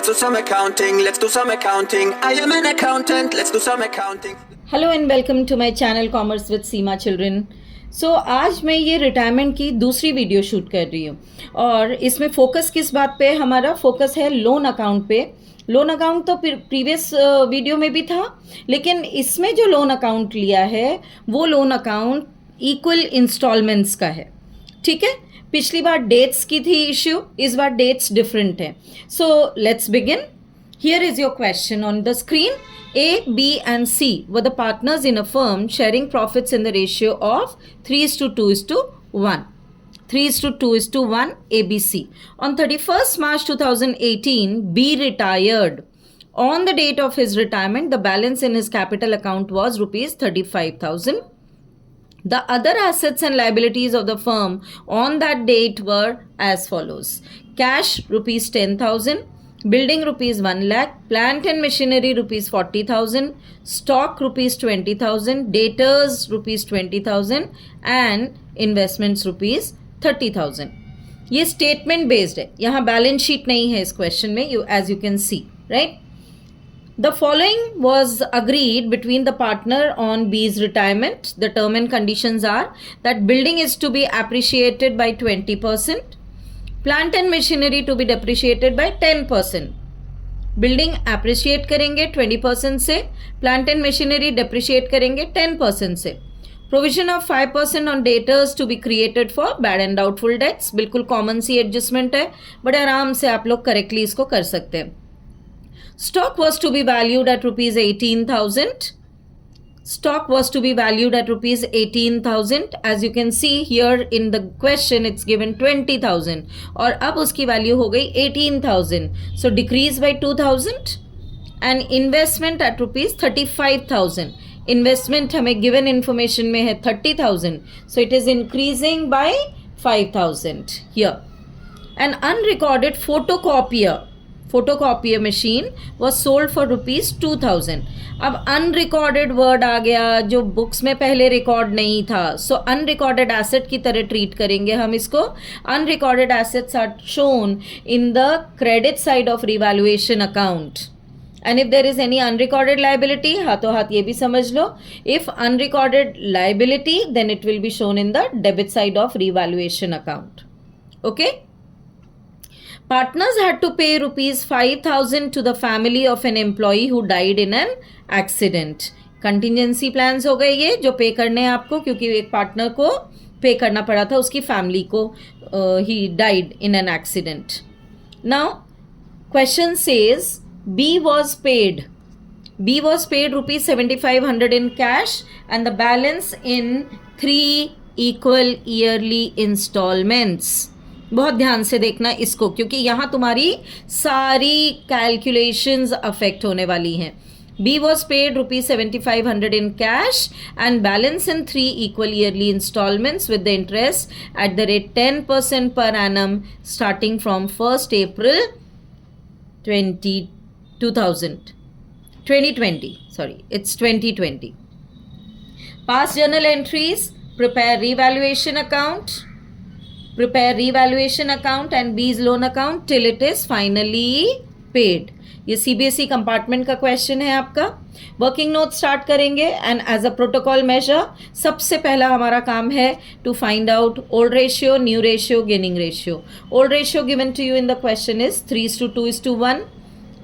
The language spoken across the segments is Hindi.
let's do some accounting, let's do some accounting. I am an accountant, let's do some accounting. Hello and welcome to my channel commerce with Seema children. So आज मैं ये रिटायरमेंट की दूसरी वीडियो शूट कर रही हूँ और इसमें फोकस किस बात पे? हमारा फोकस है लोन अकाउंट पे। लोन अकाउंट तो प्रीवियस वीडियो में भी था, लेकिन इसमें जो लोन अकाउंट लिया है वो लोन अकाउंट इक्वल इंस्टॉलमेंट्स का है। ठीक है, पिछली बार डेट्स की थी इश्यू, इस बार डेट्स डिफरेंट है। So let's begin. Here is your question on the screen. A, B and C were the partners in a firm sharing profits in the ratio of 3:2:1. 3:2:1 ABC. On 31st March 2018, B retired. On the date of his retirement, the balance in his capital account was rupees 35,000. The other assets and liabilities of the firm on that date were as follows. Cash rupees 10,000. Building rupees 1 lakh, plant and machinery rupees 40,000, stock rupees 20,000, debtors rupees 20,000 and investments rupees 30,000. ये statement based है, यहाँ balance sheet नहीं है इस question में, as you can see, right? The following was agreed between the partner on B's retirement. The term and conditions are that building is to be appreciated by 20%. Plant and machinery to be depreciated by 10%. Building appreciate करेंगे 20% से, प्लांट एंड मशीनरी डेप्रिशिएट करेंगे 10% से. Provision of 5% on debtors to be created for bad and doubtful debts. बिल्कुल कॉमन सी एडजस्टमेंट है, बड़े आराम से आप लोग करेक्टली इसको कर सकते हैं. Stock was to be valued at rupees 18,000. Stock was to be valued at rupees 18,000. As you can see here in the question, it's given 20,000 और अब उसकी वैल्यू हो गई 18,000. So decrease by 2,000 and investment at rupees 35,000. Investment हमें given information में है 30,000. So it is increasing by 5,000 here. An unrecorded photocopier machine was sold for rupees 2,000. अब अनरिकॉर्डेड वर्ड आ गया जो बुक्स में पहले रिकॉर्ड नहीं था. सो अनरिकॉर्डेड एसेट की तरह ट्रीट करेंगे हम इसको. Unrecorded assets are shown in the credit side of revaluation account. And if there is any unrecorded liability, हाथों हाथ ये भी समझ लो, if unrecorded liability then it will be shown in the debit side of revaluation account. Okay. Partners had to pay rupees 5,000 to the family of an employee who died in an accident. Contingency plans हो गए ये जो पे करने हैं आपको, क्योंकि एक पार्टनर को पे करना पड़ा था उसकी फैमिली को. He died in an accident. Now question says B was paid. B was paid rupees 7,500 in cash and the balance in 3 equal yearly installments. बहुत ध्यान से देखना इसको, क्योंकि यहाँ तुम्हारी सारी कैलकुलेशंस अफेक्ट होने वाली हैं. B was paid rupees 7,500 in cash and balance in 3 equal yearly installments with the interest at the rate 10% per annum starting from 1st April 2020. Sorry, it's 2020. Past journal entries, prepare revaluation account and B's loan account till it is finally paid. ये CBSE कंपार्टमेंट का क्वेश्चन है आपका. वर्किंग नोट स्टार्ट करेंगे and as a protocol measure सबसे पहला हमारा काम है to find out old ratio, new ratio, gaining ratio. Old ratio given to you in the question is 3:2:1.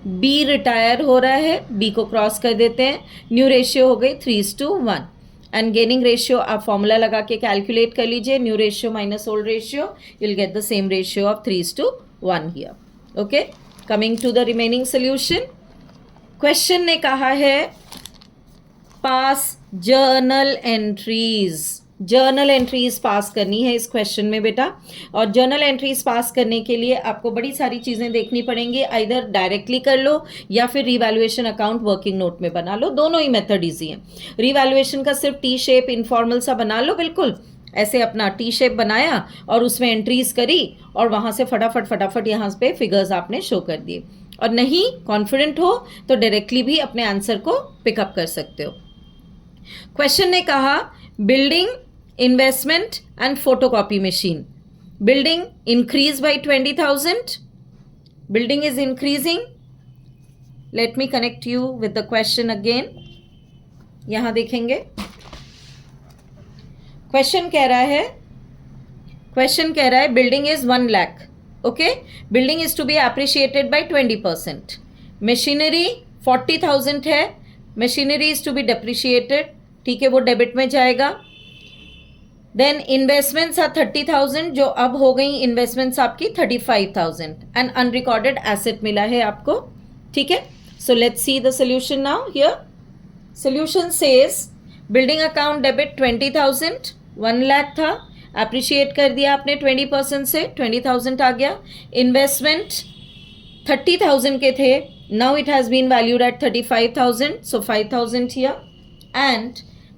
B retire हो रहा है, बी को क्रॉस कर देते हैं. न्यू रेशियो हो गई 3:1 एंड गेनिंग रेशियो आप फॉर्मूला लगा के कैलकुलेट कर लीजिए. New ratio minus old ratio, you will get the same ratio of 3:1 here. Okay, coming to the remaining solution. Question ने कहा है पास जर्नल एंट्रीज पास करनी है इस क्वेश्चन में बेटा. और जर्नल एंट्रीज पास करने के लिए आपको बड़ी सारी चीज़ें देखनी पड़ेंगी. आइदर डायरेक्टली कर लो या फिर रिवैल्यूएशन अकाउंट वर्किंग नोट में बना लो. दोनों ही मेथड ईजी हैं. रिवैल्यूएशन का सिर्फ टी शेप इनफॉर्मल सा बना लो, बिल्कुल ऐसे अपना टी शेप बनाया और उसमें एंट्रीज करी और वहाँ से फटाफट यहाँ पे फिगर्स आपने शो कर दिए. और नहीं कॉन्फिडेंट हो तो डायरेक्टली भी अपने आंसर को पिकअप कर सकते हो. क्वेश्चन ने कहा building, investment and photocopy machine. Building increased by 20,000. Building is increasing let me connect you with the question again. यहाँ देखेंगे क्वेश्चन कह रहा है building is 1 lakh. Okay, building is to be appreciated by 20%. Machinery 40,000 है, machinery is to be depreciated. ठीक है, वो डेबिट में जाएगा. देन इन्वेस्टमेंट्स आर 30,000, जो अब हो गई इन्वेस्टमेंट्स आपकी 35,000. एंड अनरिकॉर्डेड एसेट मिला है आपको. ठीक है, so let's see the solution now. Here solution says building account debit 20,000, 1 lakh था, अप्रिशिएट कर दिया आपने 20% से, 20,000 आ गया. इन्वेस्टमेंट 30,000 के थे, now it has been valued at 35,000, so 5,000 here. And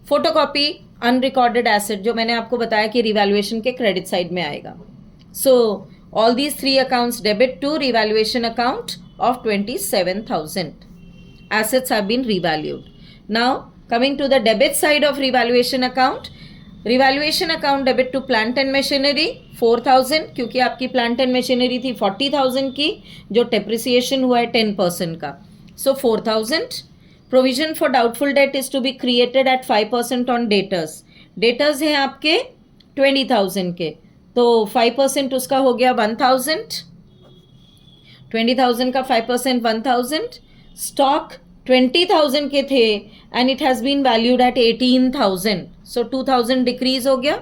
photocopy unrecorded asset, जो मैंने आपको बताया कि रिवैल्यूएशन के क्रेडिट साइड में आएगा. So all these 3 accounts debit to revaluation account of 27,000. assets have been revalued. Now coming to the debit side of revaluation account, revaluation account debit to plant and machinery 4,000, क्योंकि आपकी प्लांट एंड मशीनरी थी 40,000 की, जो डेप्रिसिएशन हुआ है 10% का, so 4,000. Provision for doubtful debt is to be created at 5% on debtors. Debtors हैं आपके 20,000 के, तो 5% उसका हो गया 1,000. 20,000 का 5% 1,000. स्टॉक 20,000 के थे and it has been valued at 18,000, so 2,000 decrease हो गया.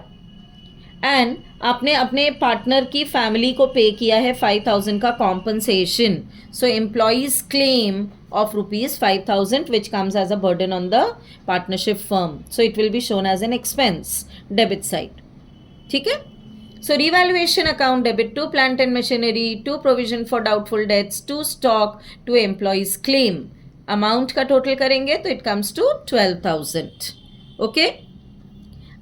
एंड आपने अपने पार्टनर की फैमिली को पे किया है 5,000 का compensation, so employees claim of ₹5,000 which comes as a burden on the partnership firm, so it will be shown as an expense debit side. ठीक है, so revaluation account debit to plant and machinery, to provision for doubtful debts, to stock, to employees claim. Amount का टोटल करेंगे तो इट कम्स टू 12,000. ओके,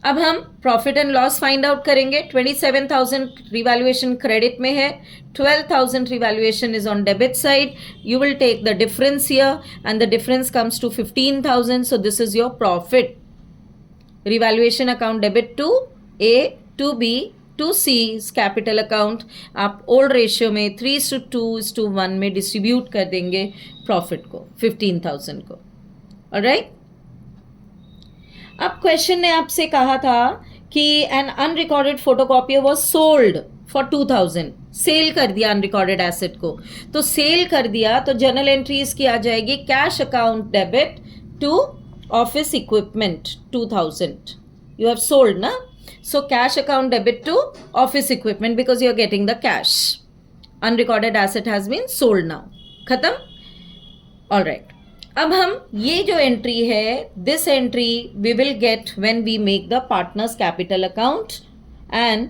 अब हम profit and loss find out करेंगे. 27,000 रिवैल्यूएशन क्रेडिट में है, 12,000 revaluation is on debit side. You will take the difference here and the difference comes to 15,000, so this is your profit. Revaluation account debit to A, to B, to C capital account. आप ओल्ड रेशियो में 3:2:1 में डिस्ट्रीब्यूट कर देंगे प्रॉफिट को, 15,000 को. ऑलराइट, अब क्वेश्चन ने आपसे कहा था कि an unrecorded photocopier was sold for 2,000. Sale कर दिया अनरिकॉर्डेड एसेट को, तो सेल कर दिया तो जर्नल एंट्रीज की आ जाएगी cash account debit to office equipment 2,000. You have sold ना, so cash account debit to office equipment because you are getting the cash. Unrecorded asset has been sold now. खत्म. All right. अब हम ये जो एंट्री है, this entry we will get when we make the partners capital account and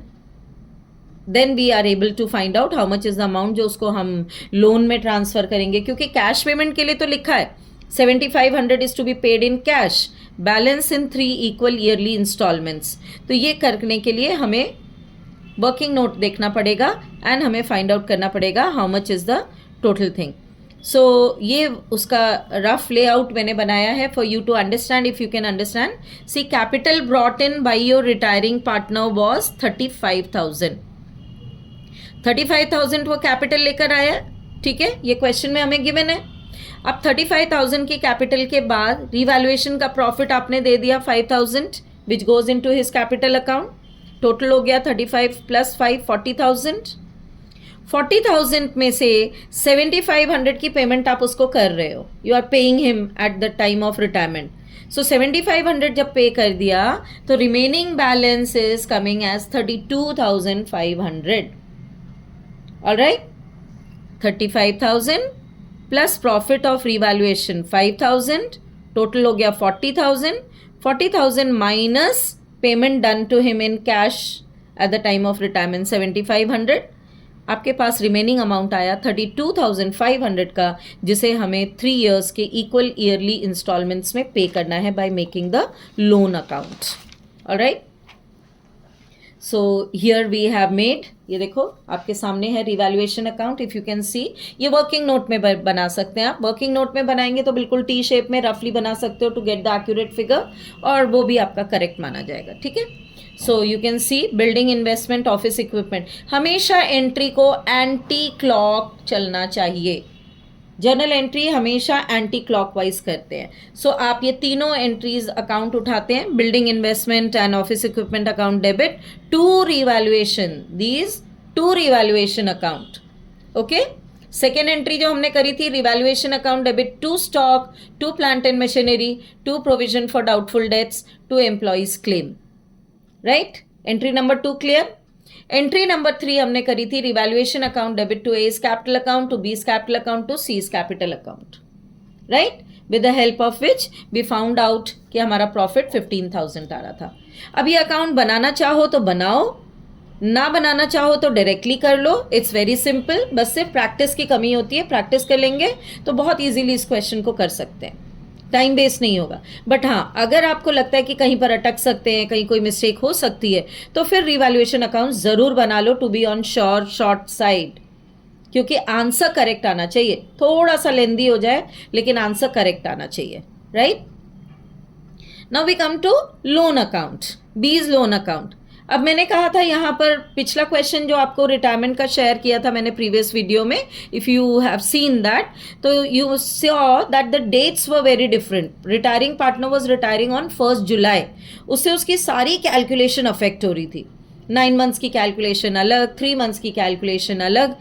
then we are able to find out how much is the amount जो उसको हम लोन में ट्रांसफर करेंगे, क्योंकि कैश पेमेंट के लिए तो लिखा है 7,500 is to be paid in cash, balance in 3 equal yearly installments. तो ये करने के लिए हमें वर्किंग नोट देखना पड़ेगा एंड हमें फाइंड आउट करना पड़ेगा how much is the total thing. So ये उसका रफ लेआउट मैंने बनाया है for you to understand, if you can understand. See, capital brought in by your retiring partner was 35,000. 35,000 वो कैपिटल लेकर आया. ठीक है, ये क्वेश्चन में हमें गिवन है. अब 35,000 की कैपिटल के बाद रिवैल्यूएशन का प्रॉफिट आपने दे दिया 5,000 which goes into his capital account. Total हो गया 35 + 5 40,000. 40,000 में से 7,500 की पेमेंट आप उसको कर रहे हो, you are paying him at the time of retirement. So 7,500 जब पे कर दिया तो remaining balance is coming as 32,500. Alright, 35,000 plus profit of revaluation 5,000, total हो गया 40,000. 40,000 minus payment done to him in cash at the time of retirement 7,500. आपके पास रिमेनिंग अमाउंट आया 32,500 का, जिसे हमें 3 years के इक्वल ईयरली इंस्टॉलमेंट्स में पे करना है by making the loan account. Alright, so here we have made, ये देखो आपके सामने है revaluation account. If you can see, ये वर्किंग नोट में बना सकते हैं आप. वर्किंग नोट में बनाएंगे तो बिल्कुल टी शेप में रफली बना सकते हो to get the accurate figure, और वो भी आपका करेक्ट माना जाएगा. ठीक है, so you can see building, investment, office equipment. हमेशा एंट्री को एंटी क्लॉक चलना चाहिए. जर्नल एंट्री हमेशा एंटी क्लॉकवाइज करते हैं. सो आप ये तीनों एंट्रीज अकाउंट उठाते हैं, building investment and office equipment account debit to revaluation, these two revaluation account. Okay. Second entry जो हमने करी थी, revaluation account debit to stock, to plant and machinery, to provision for doubtful debts, to employees claim. Right. Entry number 2 clear. Entry number 3 हमने करी थी, revaluation account debit to A's capital account, to B's capital account, to C's capital account. Right. With the help of which we found out कि हमारा प्रॉफिट 15,000 आ रहा था. अब ये अकाउंट बनाना चाहो तो बनाओ, ना बनाना चाहो तो डायरेक्टली कर लो. It's very simple. बस सिर्फ प्रैक्टिस की कमी होती है. प्रैक्टिस कर लेंगे तो बहुत इजीली इस क्वेश्चन को कर सकते हैं, टाइम वेस्ट नहीं होगा. बट हाँ, अगर आपको लगता है कि कहीं पर अटक सकते हैं, कहीं कोई मिस्टेक हो सकती है, तो फिर रिवैल्यूएशन अकाउंट ज़रूर बना लो to be on sure short side, क्योंकि आंसर करेक्ट आना चाहिए. थोड़ा सा लेंदी हो जाए लेकिन आंसर करेक्ट आना चाहिए. Right. Now we come to loan account, B's loan account. अब मैंने कहा था यहाँ पर पिछला क्वेश्चन जो आपको रिटायरमेंट का शेयर किया था मैंने प्रीवियस वीडियो में, if you have seen that, तो you saw that the dates were very different. Retiring partner was retiring on 1 July. उससे उसकी सारी कैलकुलेशन अफेक्ट हो रही थी. 9 मंथ्स की कैलकुलेशन अलग, 3 मंथ्स की कैलकुलेशन अलग.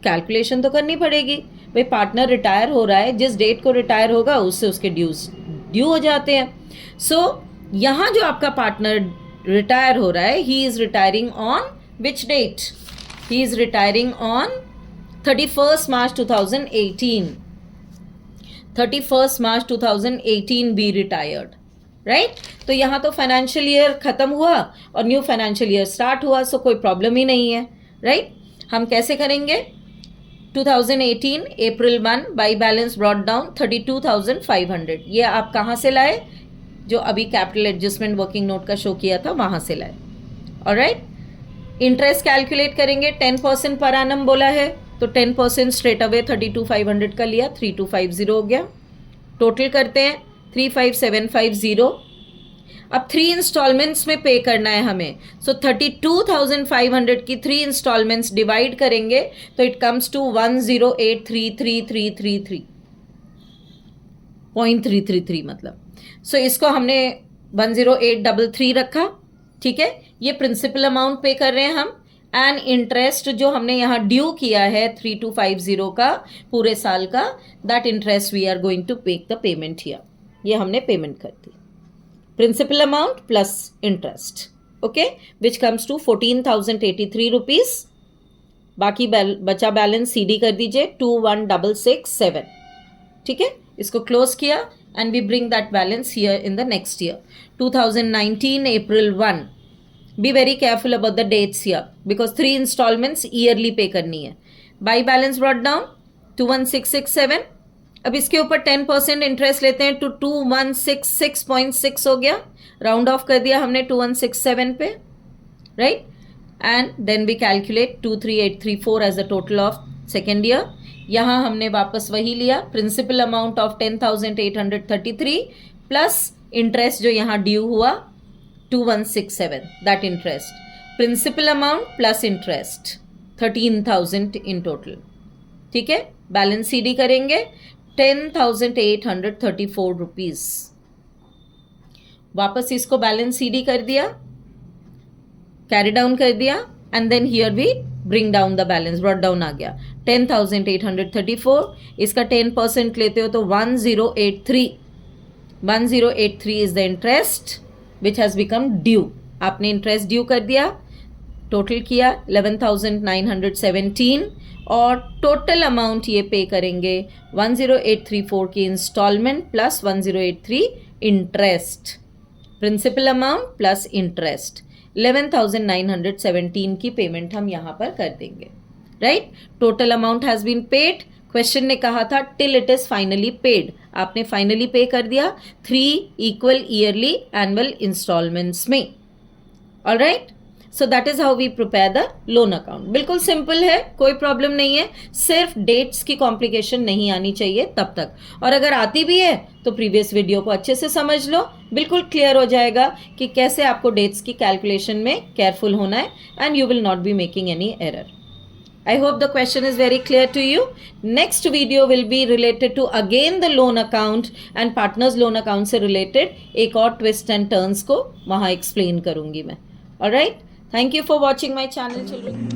कैलकुलेशन तो करनी पड़ेगी भाई. पार्टनर रिटायर हो रहा है, जिस डेट को रिटायर होगा उससे उसके ड्यू हो जाते हैं. सो यहाँ जो आपका पार्टनर रिटायर हो रहा है, he is retiring on which date? He is retiring on 31st March 2018. 31st March 2018 B retired. Right. तो यहाँ तो फाइनेंशियल ईयर खत्म हुआ और न्यू फाइनेंशियल ईयर स्टार्ट हुआ, सो कोई प्रॉब्लम ही नहीं है. राइट. हम कैसे करेंगे? 2018 April 1 by balance brought down 32,500. ये आप कहाँ से लाए? जो अभी कैपिटल एडजस्टमेंट वर्किंग नोट का शो किया था वहाँ से लाए. ऑलराइट. इंटरेस्ट कैलकुलेट करेंगे. 10% पर एनम बोला है, तो 10% स्ट्रेट अवे 32,500 का लिया, 3250 हो गया. टोटल करते हैं 35,750. अब 3 इंस्टॉलमेंट्स में पे करना है हमें. सो 32,500 की 3 इंस्टॉलमेंट्स डिवाइड करेंगे तो इट कम्स टू 1083333.333 मतलब. सो इसको हमने 10833 रखा. ठीक है. ये प्रिंसिपल अमाउंट पे कर रहे हैं हम, एंड इंटरेस्ट जो हमने यहाँ ड्यू किया है 3250 का पूरे साल का, that interest we are going to make the payment here. ये हमने पेमेंट कर दी. Principal amount plus interest. Okay. Which comes to 14,083 rupees. बाकी बचा बैलेंस सीडी कर दीजिए 21,667. ठीक है. इसको क्लोज किया and we bring that balance here in the next year, 2019 April 1. Be very careful about the dates here because 3 installments yearly pay करनी है. Buy balance brought down 21,667. अब इसके ऊपर 10% इंटरेस्ट लेते हैं तो 2166.6 हो गया. राउंड ऑफ कर दिया हमने 2167 पे. Right. And then we calculate 23,834 as the total of second year. यहाँ हमने वापस वही लिया, principal amount of 10,833 plus interest जो यहाँ ड्यू हुआ 2167, that interest. Principal amount plus interest 13,000 in total. ठीक है. बैलेंस सीडी करेंगे 10,834 रुपीज़. वापस इसको बैलेंस सीडी कर दिया, कैरी डाउन कर दिया, and then here we bring down the balance. Brought down आ गया 10,834. इसका 10% लेते हो तो 1083. 1083 is the interest which has become due. आपने इंटरेस्ट ड्यू कर दिया, टोटल किया 11,917 और टोटल अमाउंट ये पे करेंगे 10,834 की installment plus 1083 interest. Principal amount plus interest 11,917 की पेमेंट हम यहाँ पर कर देंगे. Right. Total amount has been paid. Question ने कहा था till it is finally paid. आपने फाइनली पे कर दिया 3 इक्वल ईयरली एनुअल इंस्टॉलमेंट्स में. Alright. So that is how we prepare the loan account. बिल्कुल सिंपल है, कोई प्रॉब्लम नहीं है. सिर्फ डेट्स की कॉम्प्लिकेशन नहीं आनी चाहिए तब तक. और अगर आती भी है तो प्रीवियस वीडियो को अच्छे से समझ लो, बिल्कुल क्लियर हो जाएगा कि कैसे आपको डेट्स की कैलकुलेशन में केयरफुल होना है, and you will not be making any error. I hope the question is very clear to you. Next video will be related to again the loan account and partners loan account से related एक और twist and turns को वहाँ explain करूँगी मैं. Alright? Thank you for watching my channel, children.